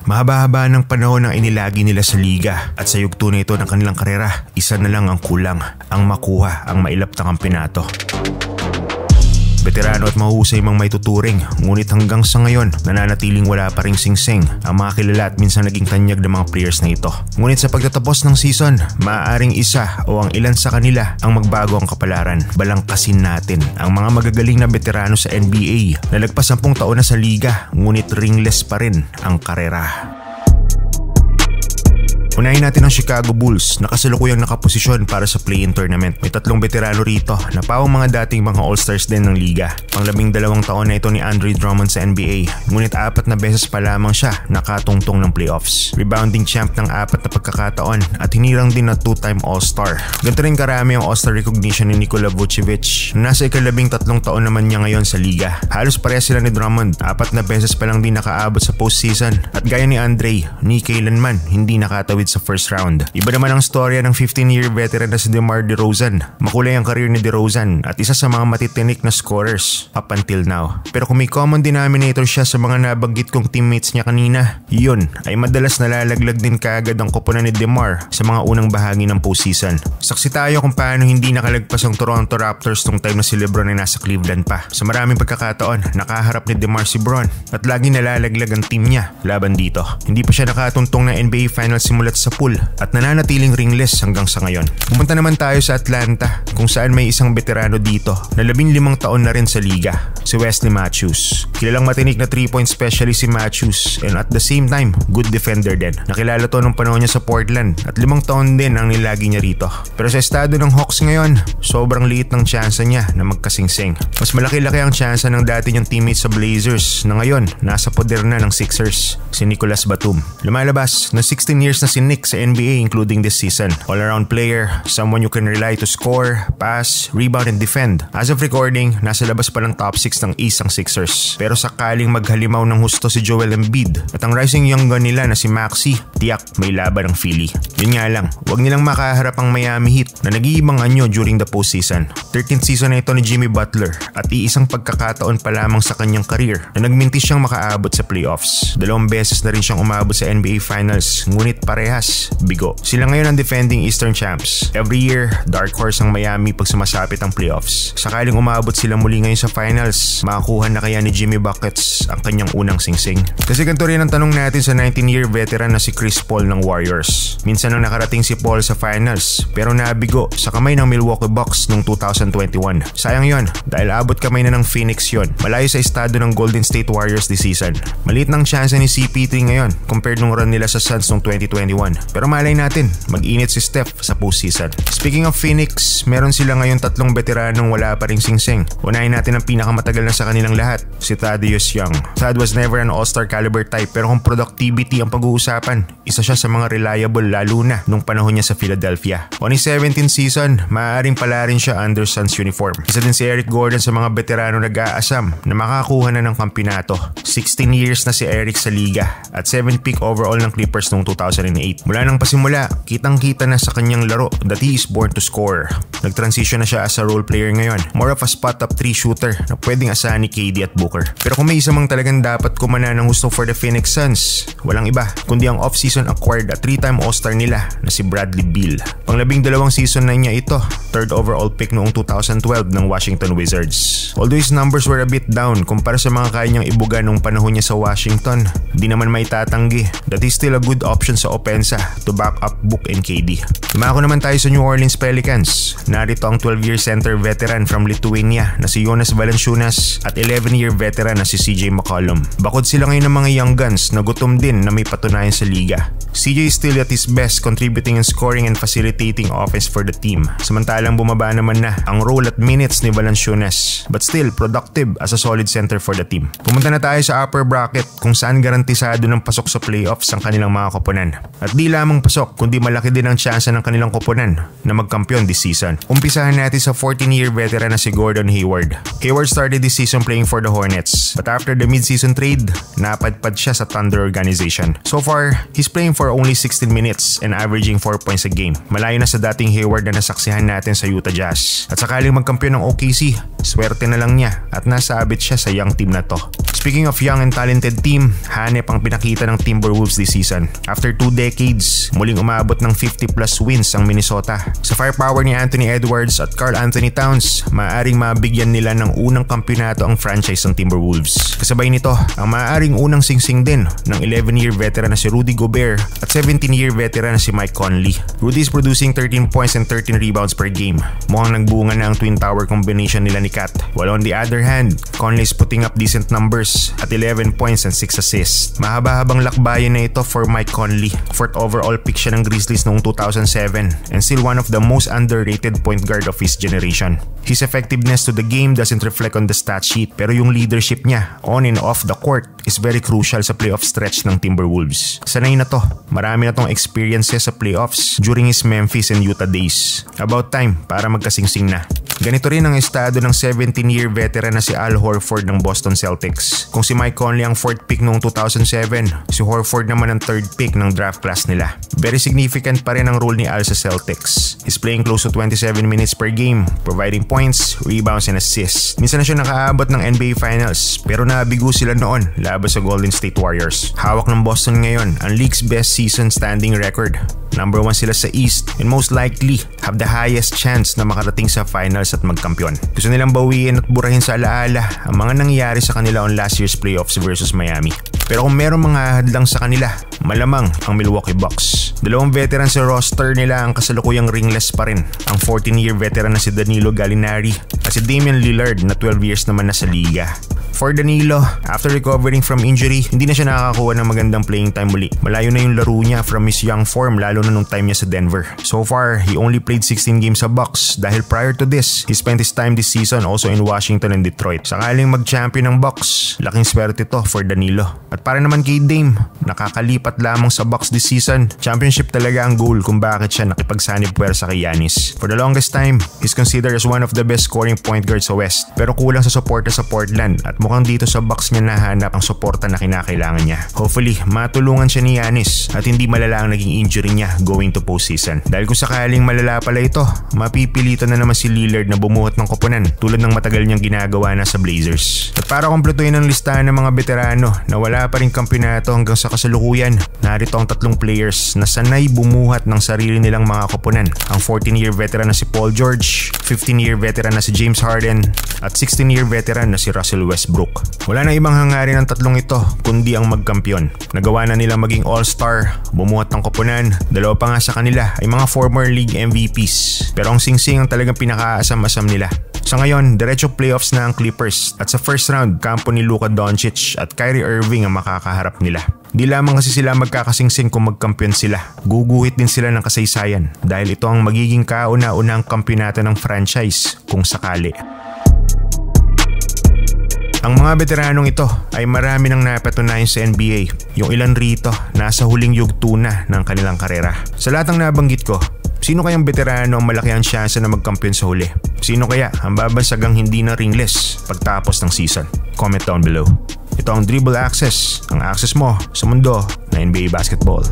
Mahaba-haba ng panahon ang inilagi nila sa liga at sa yugto na ito ng kanilang karera, isa na lang ang kulang, ang makuha ang mailap na kampeonato. Veterano at mahusay mang may tuturing, ngunit hanggang sa ngayon nananatiling wala pa ring singsing ang mga kilala at minsan naging tanyag ng mga players na ito. Ngunit sa pagtatapos ng season, maaaring isa o ang ilan sa kanila ang magbago ang kapalaran. Balangkasin natin ang mga magagaling na veterano sa NBA na lagpas 10 taon na sa liga, ngunit ringless pa rin ang karera. Unahin natin ang Chicago Bulls na kasalukuyang nakaposisyon para sa play-in tournament. May 3 veterano rito na pawang mga dating mga all-stars din ng liga. Pang-12 taon na ito ni Andre Drummond sa NBA, ngunit 4 na beses pa lamang siya nakatungtong ng playoffs. Rebounding champ ng 4 na pagkakataon at hinirang din na 2-time all-star. Ganito rin karami ang all-star recognition ni Nikola Vucevic na nasa 13 taon naman niya ngayon sa liga. Halos pareha sila ni Drummond, 4 na beses pa lang din nakaabot sa postseason at gaya ni Andre, ni kailanman hindi nakatawid sa first round. Iba naman ang storya ng 15-year veteran na si DeMar DeRozan. Makulay ang career ni DeRozan at isa sa mga matitinik na scorers up until now. Pero kung may common denominator siya sa mga nabanggit kong teammates niya kanina, yun ay madalas nalalaglag din kaagad ang koponan ni DeMar sa mga unang bahagi ng postseason. Saksi tayo kung paano hindi nakalagpas ang Toronto Raptors nung time na si LeBron ay nasa Cleveland pa. Sa maraming pagkakataon, nakaharap ni DeMar si Bron at laging nalalaglag ang team niya laban dito. Hindi pa siya nakatuntong na NBA Finals simulat sa pool at nananatiling ringless hanggang sa ngayon. Pumunta naman tayo sa Atlanta kung saan may isang veterano dito na 15 taon na rin sa liga, si Wesley Matthews. Kilalang matinik na 3-point specialist si Matthews and at the same time, good defender din. Nakilala to nung panahon niya sa Portland at 5 taon din ang nilagi niya rito. Pero sa estado ng Hawks ngayon, sobrang liit ng tsansa niya na magkasingsing. Mas malaki-laki ang tsansa ng dati niyang teammate sa Blazers na ngayon nasa poder na ng Sixers, si Nicolas Batum. Lumalabas na 16 years na si Nick sa NBA including this season. All-around player, someone you can rely to score, pass, rebound, and defend. As of recording, nasa labas pa ng top 6 ng East ang Sixers. Pero sakaling maghalimaw ng husto si Joel Embiid at ang rising young gun nila na si Maxey, tiyak may laban ng Philly. Yun nga lang, huwag nilang makaharap ang Miami Heat na nag-iibang anyo during the postseason. 13th season na ito ni Jimmy Butler at iisang pagkakataon pa lamang sa kanyang career na nagmintis siyang makaabot sa playoffs. 2 beses na rin siyang umabot sa NBA Finals, ngunit parehas bigo. Sila ngayon ang defending Eastern champs. Every year, dark horse ang Miami pag sumasapit ang playoffs. Sakaling umabot sila muli ngayon sa finals, makakuha na kaya ni Jimmy Buckets ang kanyang unang singsing? Kasi ganito rin ang tanong natin sa 19-year veteran na si Chris Paul ng Warriors. Minsan nang nakarating si Paul sa finals, pero nabigo sa kamay ng Milwaukee Bucks noong 2021. Sayang yon, dahil abot kamay na ng Phoenix yon, malayo sa estado ng Golden State Warriors this season. Maliit ng chance ni CP3 ngayon compared nung run nila sa Suns noong 2021. Pero malay natin, mag-init si Steph sa postseason. Speaking of Phoenix, meron sila ngayon 3 veteranong wala pa ring singsing. Unahin natin ang pinakamatagal na sa kanilang lahat, si Thaddeus Young. Thad was never an all-star caliber type, pero kung productivity ang pag-uusapan, isa siya sa mga reliable lalo na nung panahon niya sa Philadelphia. On his 17th season, maaaring pala rin siya under Suns uniform. Isa din si Eric Gordon sa mga veterano nag-aasam na makakuha na ng kampinato. 16 years na si Eric sa liga at 7th pick overall ng Clippers noong 2008. Mula nang pasimula, kitang-kita na sa kanyang laro that he is born to score. Nag-transition na siya as a role player ngayon. More of a spot-up 3 shooter na pwedeng asahan ni KD at Booker. Pero kung may isa mang talagang dapat kumana ng gusto for the Phoenix Suns, walang iba kundi ang off-season acquired at 3-time all-star nila na si Bradley Beal. Pang-12 season na niya ito, 3rd overall pick noong 2012 ng Washington Wizards. Although his numbers were a bit down kumpara sa mga kaya niyang ibuga nung panahon niya sa Washington, di naman may tatanggi that he's still a good option sa opensa to back up Book and KD. Dumako naman tayo sa New Orleans Pelicans. Narito ang 12-year center veteran from Lithuania na si Jonas Valanciunas at 11-year veteran na si CJ McCollum. Bakod sila ngayon ng mga young guns na gutom din na may patunayan sa liga. CJ is still at his best, contributing and scoring and facilitating offense for the team. Samantalang bumaba naman na ang role at minutes ni Valanciunas, but still productive as a solid center for the team. Pumunta na tayo sa upper bracket kung saan garantisado ng pasok sa playoffs ang kanilang mga koponan. At di lamang pasok, kundi malaki din ang tsansa ng kanilang koponan na magkampiyon this season. Umpisahan natin sa 14-year veteran na si Gordon Hayward. Hayward started this season playing for the Hornets, but after the mid-season trade, napadpad siya sa Thunder organization. So far, he's playing for for only 16 minutes and averaging 4 points a game. Malayo na sa dating Hayward na nasaksihan natin sa Utah Jazz. At sakaling magkampiyon ng OKC, swerte na lang niya at nasabit siya sa young team na to. Speaking of young and talented team, hanep ang pinakita ng Timberwolves this season. After 2 decades, muling umabot ng 50 plus wins ang Minnesota. Sa firepower ni Anthony Edwards at Karl Anthony Towns, maaaring mabigyan nila ng unang kampiyonato ang franchise ng Timberwolves. Kasabay nito, ang maaaring unang singsing din ng 11-year veteran na si Rudy Gobert at 17-year veteran na si Mike Conley. Rudy is producing 13 points and 13 rebounds per game. Mukhang nagbunga na ang twin tower combination nila ni Kat. While on the other hand, Conley is putting up decent numbers at 11 points and 6 assists. Mahaba-habang lakbayan na ito for Mike Conley. 4th overall pick siya ng Grizzlies noong 2007 and still one of the most underrated point guard of his generation. His effectiveness to the game doesn't reflect on the stat sheet, pero yung leadership niya on and off the court is very crucial sa playoff stretch ng Timberwolves. Sanay na to. Marami na tong experiences sa playoffs during his Memphis and Utah days. About time para magkasingsing na. Ganito rin ang estado ng 17-year veteran na si Al Horford ng Boston Celtics. Kung si Mike Conley ang 4th pick noong 2007, si Horford naman ang 3rd pick ng draft class nila. Very significant pa rin ang role ni Al sa Celtics. He's playing close to 27 minutes per game, providing points, rebounds, and assists. Minsan na siya nakaabot ng NBA Finals, pero nabigo sila noon laban sa Golden State Warriors. Hawak ng Boston ngayon ang league's best season standing record. Number 1 sila sa East and most likely have the highest chance na makarating sa finals at magkampiyon. Gusto nilang bawiin at burahin sa alaala ang mga nangyari sa kanila on last year's playoffs versus Miami. Pero kung merong mga hadlang sa kanila, malamang ang Milwaukee Bucks. Dalawang veteran sa roster nila ang kasalukuyang ringless pa rin. Ang 14-year veteran na si Danilo Gallinari at si Damian Lillard na 12 years naman na sa liga. For Danilo, after recovering from injury, hindi na siya nakakakuha ng magandang playing time muli. Malayo na yung laro niya from his young form lalo na nung time niya sa Denver. So far, he only played 16 games sa Bucks dahil prior to this, he spent his time this season also in Washington and Detroit. Sakaling mag-champion ng Bucks, laking swerte to for Danilo. At para naman kay Dame, nakakalipat lamang sa Bucks this season. Championship talaga ang goal kung bakit siya nakipagsanib puwersa kay Giannis. For the longest time, he's considered as one of the best scoring point guards sa West. Pero kulang sa suporta sa Portland at mukhang dito sa Bucks niya nahanap ang suporta na kinakailangan niya. Hopefully, matulungan siya ni Giannis at hindi malala ang naging injury niya going to postseason. Dahil kung sakaling malala pala ito, mapipilitan na naman si Lillard na bumuhat ng koponan tulad ng matagal niyang ginagawa na sa Blazers. At para kumpletuhin ang listahan ng mga veterano na wala pa rin kampiyonato hanggang sa kasalukuyan, narito ang 3 players na sanay bumuhat ng sarili nilang mga koponan. Ang 14-year veteran na si Paul George, 15-year veteran na si James Harden, at 16-year veteran na si Russell Westbrook. Wala na ibang hangarin ng 3 ito kundi ang magkampiyon. Nagawa na nilang maging all-star, bumuhat ng koponan, 2 pa nga sa kanila ay mga former league MVPs. Pero ang singsing ang talagang pinakaasam-asam nila. Sa ngayon, diretso playoffs na ang Clippers at sa first round, kampo ni Luka Doncic at Kyrie Irving ang makakaharap nila. Di lamang kasi sila magkakasingsing kung magkampiyon sila, guguhit din sila ng kasaysayan dahil ito ang magiging kauna-unang kampiyonato ng franchise kung sakali. Ang mga veteranong ito ay marami nang napatunayan sa NBA. Yung ilan rito nasa huling yugto na ng kanilang karera. Sa lahat ng nabanggit ko, sino kayang veterano ang malaki ang tsansa na magkampiyon sa huli? Sino kaya ang babansagang hindi na ringless pagtapos ng season? Comment down below. Ito ang Dribble Access, ang access mo sa mundo na NBA basketball.